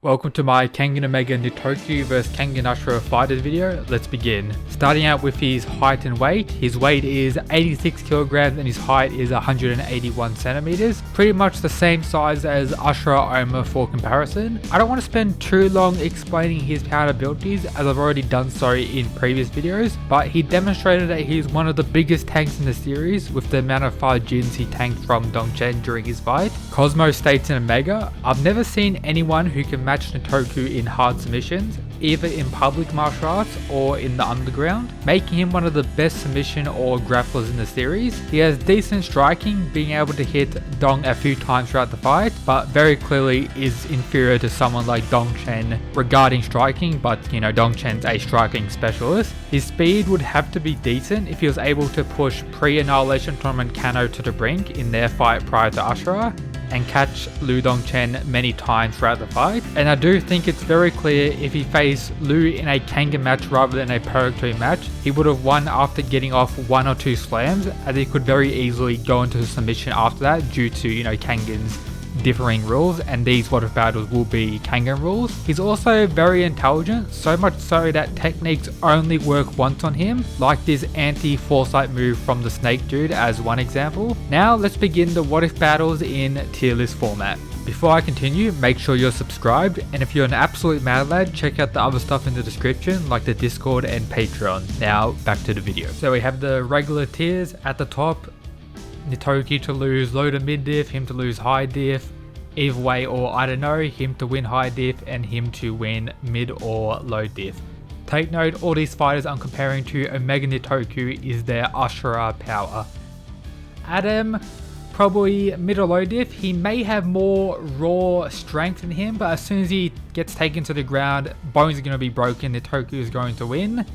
Welcome to my Kengan Nitoku vs Kengan Ashura fighters video. Let's begin. Starting out with his height and weight. His weight is 86 kilograms and his height is 181 centimeters. Pretty much the same size as Ashura Oma for comparison. I don't want to spend too long explaining his power abilities as I've already done so in previous videos, but he demonstrated that he is one of the biggest tanks in the series with the amount of fire Jins he tanked from Dongchen during his fight. Cosmo states in Omega, "I've never seen anyone who can match Nitoku in hard submissions, either in public martial arts or in the underground, making him one of the best submission or grapplers in the series. He has decent striking, being able to hit Dong a few times throughout the fight, but very clearly is inferior to someone like Dongchen regarding striking, but you know, Dongchen's a striking specialist. His speed would have to be decent if he was able to push pre-Annihilation Tournament Kano to the brink in their fight prior to Ashura, and catch Lu Dongchen many times throughout the fight. And I do think it's very clear if he faced Lu in a Kengan match rather than a Purgatory match, he would have won after getting off 1 or 2 slams, as he could very easily go into submission after that due to, you know, Kengan's differing rules, and these What If battles will be Kengan rules. He's also very intelligent, so much so that techniques only work once on him, like this anti-foresight move from the snake dude as one example. Now let's begin the What If battles in tier list format. Before I continue, make sure you're subscribed, and if you're an absolute mad lad, check out the other stuff in the description like the Discord and Patreon. Now back to the video. So we have the regular tiers at the top. Nitoku to lose low to mid diff, him to lose high diff, either way, or I don't know, him to win high diff and him to win mid or low diff. Take note, all these fighters I'm comparing to Omega Nitoku is their Ashura power. Adam, probably mid or low diff. He may have more raw strength in him, but as soon as he gets taken to the ground, bones are going to be broken, Nitoku is going to win.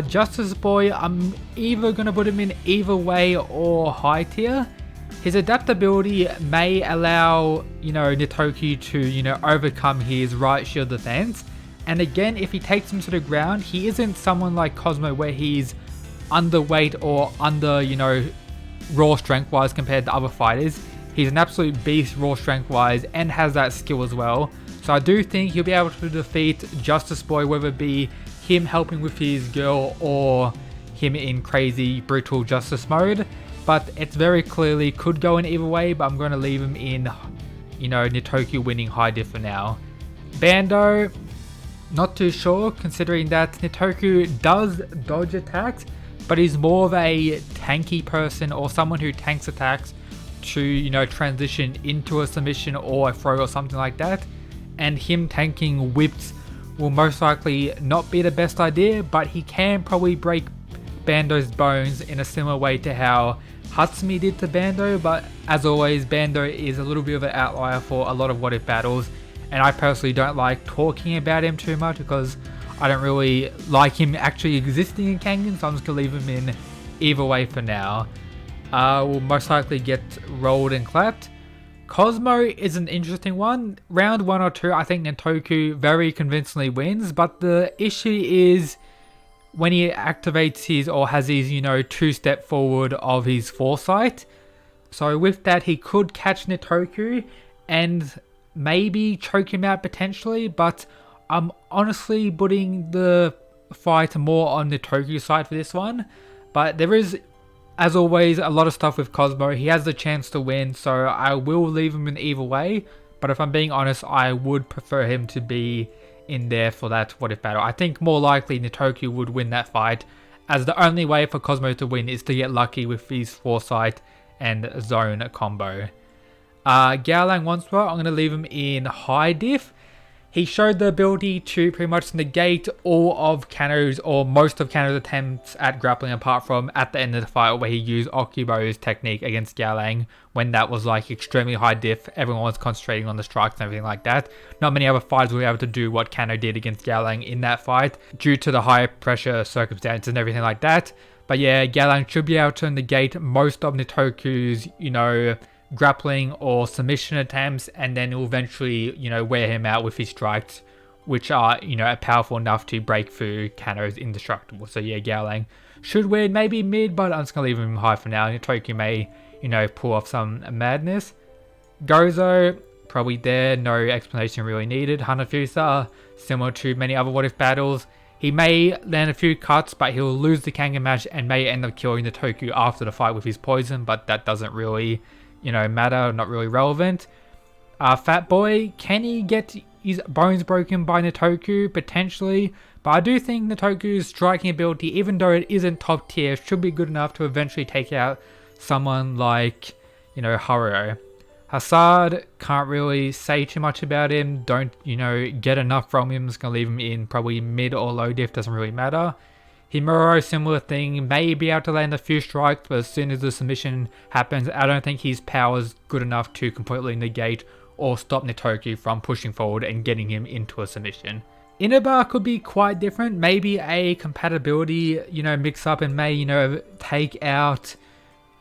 Justice Boy, I'm either going to put him in either way or high tier. His adaptability may allow, you know, Nitoku to, you know, overcome his right shield defense. And again, if he takes him to the ground, he isn't someone like Cosmo where he's underweight or under, you know, raw strength wise compared to other fighters. He's an absolute beast raw strength wise and has that skill as well. So I do think he'll be able to defeat Justice Boy, whether it be him helping with his girl or him in crazy brutal justice mode. But it's very clearly could go in either way, but I'm going to leave him in, you know, Nitoku winning high diff for now. Bando, not too sure, considering that Nitoku does dodge attacks, but he's more of a tanky person or someone who tanks attacks to, you know, transition into a submission or a throw or something like that. And him tanking whips will most likely not be the best idea, but he can probably break Bando's bones in a similar way to how Hatsumi did to Bando. But as always, Bando is a little bit of an outlier for a lot of What If battles, and I personally don't like talking about him too much because I don't really like him actually existing in Kengan, so I'm just gonna leave him in either way for now. Will most likely get rolled and clapped. Cosmo is an interesting one. Round 1 or 2, I think Nitoku very convincingly wins, but the issue is when he activates his or has his, you know, 2-step forward of his foresight. So with that, he could catch Nitoku and maybe choke him out potentially, but I'm honestly putting the fight more on Nitoku's side for this one. But there is, as always, a lot of stuff with Cosmo. He has the chance to win, so I will leave him in either way. But if I'm being honest, I would prefer him to be in there for that What If battle. I think more likely Nitoku would win that fight, as the only way for Cosmo to win is to get lucky with his foresight and zone combo. Gowlang Onslaught, I'm going to leave him in high diff. He showed the ability to pretty much negate all of Kano's or most of Kano's attempts at grappling, apart from at the end of the fight where he used Okubo's technique against Gowlang when that was like extremely high diff. Everyone was concentrating on the strikes and everything like that. Not many other fighters were able to do what Kano did against Gowlang in that fight due to the high pressure circumstances and everything like that. But yeah, Gowlang should be able to negate most of Nitoku's, you know, grappling or submission attempts, and then will eventually, you know, wear him out with his strikes, which are, you know, powerful enough to break through Kano's indestructible. So yeah, Gowlang should win, maybe mid, but I'm just gonna leave him high for now. Nitoku may, you know, pull off some madness. Gozo, probably there, no explanation really needed. Hanafusa, similar to many other What If battles, he may land a few cuts, but he'll lose the Kengan match and may end up killing Nitoku after the fight with his poison, but that doesn't really, matter, not really relevant. Fat Boy, can he get his bones broken by Nitoku? Potentially, but I do think Nitoku's striking ability, even though it isn't top tier, should be good enough to eventually take out someone like, Haruo. Hassad, can't really say too much about him. Don't, get enough from him. It's going to leave him in probably mid or low diff, doesn't really matter. Himuro, similar thing, may be able to land a few strikes, but as soon as the submission happens, I don't think his power is good enough to completely negate or stop Nitoku from pushing forward and getting him into a submission. Inaba could be quite different. Maybe a compatibility, mix up and may, take out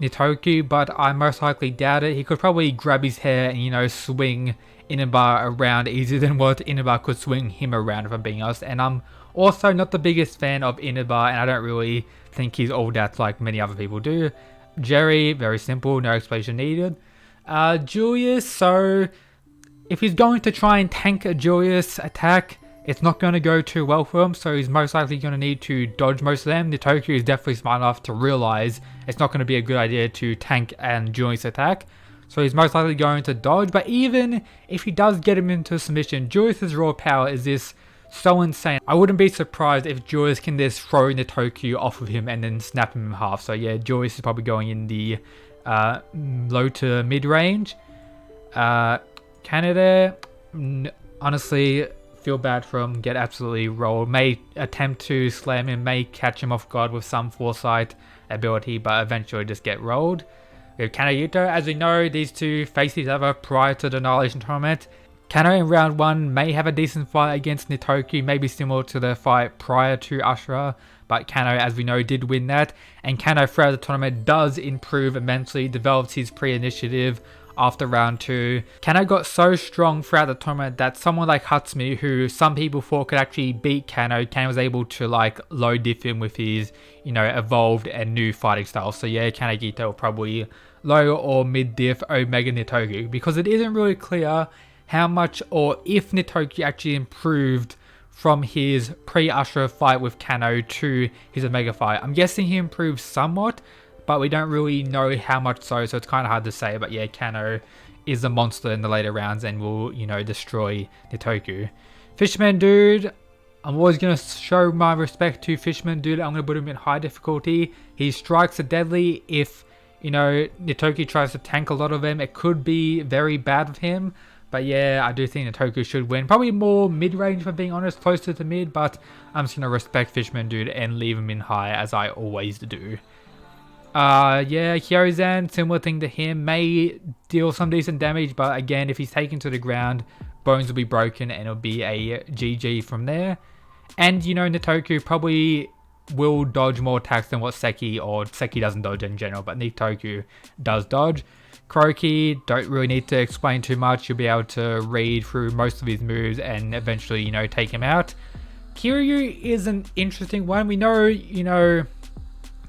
Nitoku, but I most likely doubt it. He could probably grab his hair and, swing Inaba around easier than what Inaba could swing him around, if I'm being honest. And I'm also not the biggest fan of Inaba, and I don't really think he's all that like many other people do. Jerry, very simple, no explanation needed. Julius, so if he's going to try and tank a Julius attack, it's not going to go too well for him, so he's most likely going to need to dodge most of them. Nitoku is definitely smart enough to realize it's not going to be a good idea to tank and Julius attack, so he's most likely going to dodge. But even if he does get him into submission, Julius's raw power is this so insane. I wouldn't be surprised if Julius can just throw Nitoku off of him and then snap him in half. So yeah, Julius is probably going in the low to mid range. Canada, honestly, feel bad for him, get absolutely rolled. May attempt to slam him, may catch him off guard with some foresight ability, but eventually just get rolled. We have Kano Yuto. As we know, these two faced each other prior to the Annihilation Tournament. Kano in round 1 may have a decent fight against Nitoku, maybe similar to the fight prior to Ashura, but Kano, as we know, did win that. And Kano throughout the tournament does improve immensely, develops his pre-initiative after round 2. Kano got so strong throughout the tournament that someone like Hatsumi, who some people thought could actually beat Kano was able to like low diff him with his, evolved and new fighting style. So yeah, Kanagito will probably low or mid diff Omega Nitoku, because it isn't really clear how much or if Nitoku actually improved from his pre-Ashura fight with Kano to his Omega fight. I'm guessing he improved somewhat, but we don't really know how much so it's kind of hard to say. But yeah, Kano is a monster in the later rounds and will, destroy Nitoku. Fisherman Dude, I'm always going to show my respect to Fisherman Dude. I'm going to put him in high difficulty. His strikes are deadly. If, Nitoku tries to tank a lot of them, it could be very bad with him. But yeah, I do think Nitoku should win. Probably more mid-range, if I'm being honest, closer to mid, but I'm just going to respect Fisherman Dude and leave him in high, as I always do. Yeah, Hyozan, similar thing to him, may deal some decent damage, but again, if he's taken to the ground, bones will be broken and it'll be a GG from there. And, Nitoku probably will dodge more attacks than what Seki, or Seki doesn't dodge in general, but Nitoku does dodge. Kuroki, don't really need to explain too much. You'll be able to read through most of his moves and eventually, take him out. Kiryu is an interesting one. We know,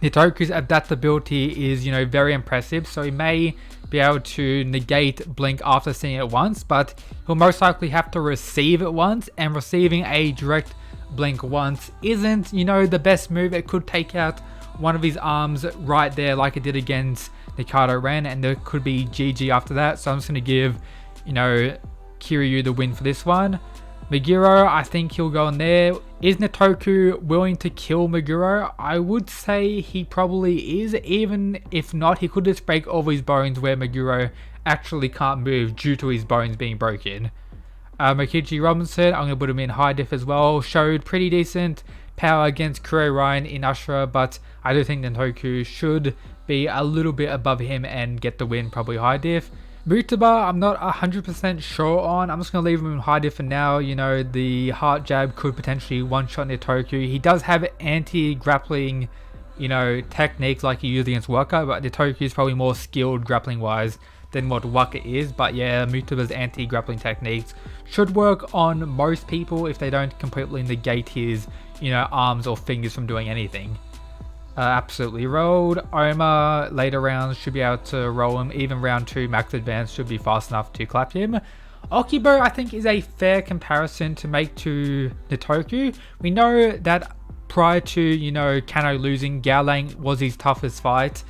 Nitoku's adaptability is, very impressive, so he may be able to negate Blink after seeing it once, but he'll most likely have to receive it once, and receiving a direct Blink once isn't, the best move. It could take out one of his arms right there like it did against Nikado Ren, and there could be GG after that, so I'm just going to give, Kiryu the win for this one. Meguro, I think he'll go in there. Is Nitoku willing to kill Meguro? I would say he probably is. Even if not, he could just break all of his bones where Meguro actually can't move due to his bones being broken. Mokichi Robinson, I'm going to put him in high diff as well. Showed pretty decent power against Kuro Ryan in Ashura, but I do think Nitoku should be a little bit above him and get the win, probably high diff. Mutaba, I'm not 100% sure on. I'm just going to leave him in high diff for now. The heart jab could potentially one-shot Nitoku. He does have anti-grappling, techniques like he used against Waka, but Nitoku is probably more skilled grappling-wise than what Waka is. But yeah, Mutaba's anti-grappling techniques should work on most people if they don't completely negate his, arms or fingers from doing anything. Absolutely rolled. Oma, later rounds should be able to roll him. Even round 2 max advance should be fast enough to clap him. Okibo, I think, is a fair comparison to make to Nitoku. We know that prior to, you know, Kano losing, Gowlang was his toughest fight.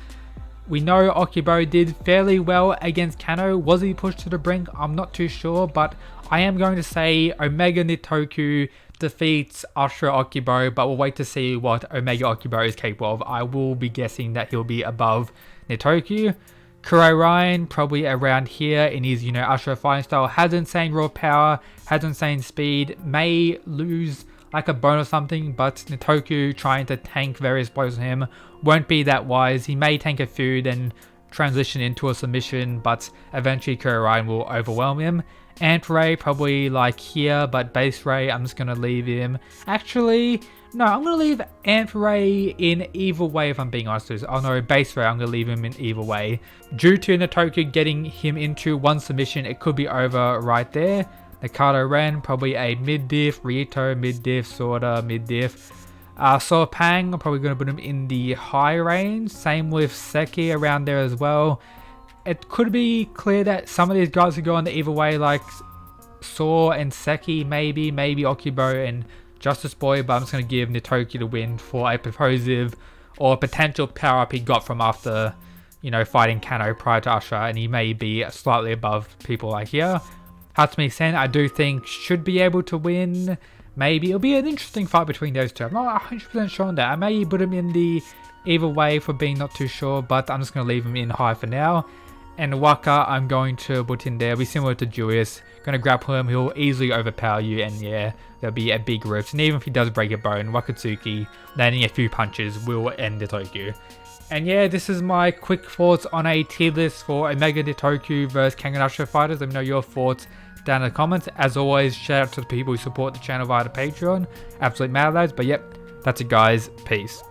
We know Okibo did fairly well against Kano. Was he pushed to the brink? I'm not too sure, but I am going to say Omega Nitoku defeats Ashura Okibo, but we'll wait to see what Omega Okibo is capable of. I will be guessing that he'll be above Nitoku. Kuro Ryan, probably around here in his, you know, Ashura fighting style. Has insane raw power, has insane speed, may lose like a bone or something, but Nitoku trying to tank various blows on him won't be that wise. He may tank a few, then transition into a submission, but eventually Kuro Ryan will overwhelm him. Ant-Ray probably like here, but Base Ray, I'm just going to leave him. Actually, no, I'm going to leave Ant-Ray in either way if I'm being honest. Oh no, Base Ray, I'm going to leave him in either way. Due to Nitoku getting him into one submission, it could be over right there. Nakado Ren, probably a mid-diff. Rito, mid-diff. Sorta, mid-diff. Pang, I'm probably going to put him in the high range. Same with Seki around there as well. It could be clear that some of these guys could go on the either way, like Saw and Seki, maybe Okibo and Justice Boy, but I'm just going to give Nitoku the win for a purposive or potential power-up he got from after, you know, fighting Kano prior to Ashura, and he may be slightly above people like here. Hatsumi-sen, I do think, should be able to win. Maybe it'll be an interesting fight between those two. I'm not 100% sure on that. I may put him in the either way for being not too sure, but I'm just going to leave him in high for now. And Waka, I'm going to put in there. It'll be similar to Julius. Going to grapple him. He'll easily overpower you, and yeah, there'll be a big rift. And even if he does break a bone, Wakatsuki landing a few punches will end Nitoku. And yeah, this is my quick thoughts on a tier list for Omega Nitoku versus Kengan Ashura fighters. Let me know your thoughts down in the comments. As always, shout out to the people who support the channel via the Patreon. Absolute mad lads. But yep, that's it guys. Peace.